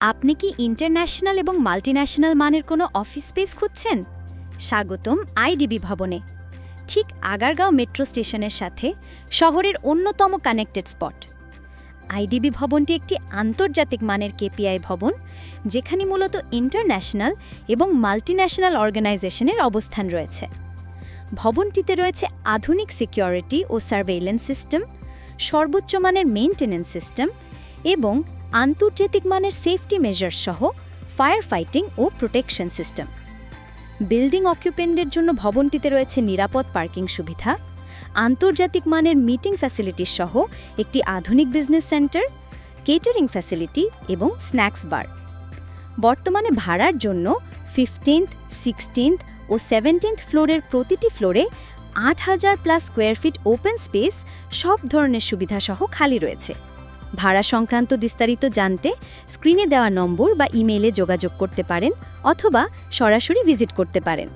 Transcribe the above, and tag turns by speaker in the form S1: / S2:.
S1: আপনি কি ইন্টারন্যাশনাল এবং মাল্টিন্যাশনাল মানের কোনো অফিস স্পেস খুঁজছেন? স্বাগতম আইডিবি ভবনে। ঠিক আগারগাঁও মেট্রো স্টেশনের সাথে শহরের অন্যতম কানেক্টেড স্পট। আইডিবি ভবনটি একটি আন্তর্জাতিক মানের কেপিআই ভবন, যেখানে মূলত ইন্টারন্যাশনাল এবং মাল্টিন্যাশনাল অর্গানাইজেশনের অবস্থান রয়েছে। ভবনটিতে রয়েছে আধুনিক সিকিউরিটি ও সার্ভেইলেন্স সিস্টেম, সর্বোচ্চ মানের মেইনটেন্যান্স সিস্টেম এবং আন্তর্জাতিক মানের সেফটি মেজার সহ ফায়ার ফাইটিং ও প্রোটেকশন সিস্টেম। বিল্ডিং অকুপেন্টদের জন্য ভবনটিতে রয়েছে নিরাপদ পার্কিং সুবিধা, আন্তর্জাতিক মানের মিটিং ফ্যাসিলিটিস সহ একটি আধুনিক বিজনেস সেন্টার, কেটারিং ফ্যাসিলিটি এবং স্ন্যাক্স বার। বর্তমানে ভাড়ার জন্য 15th, 16th ও 17th ফ্লোরের প্রতিটি ফ্লোরে 8,000+ স্কোয়ার ফিট ওপেন স্পেস সব ধরনের সুবিধাসহ খালি রয়েছে। ভাড়া সংক্রান্ত বিস্তারিত জানতে স্ক্রিনে দেওয়া নম্বর বা ইমেইলে যোগাযোগ করতে পারেন অথবা সরাসরি ভিজিট করতে পারেন।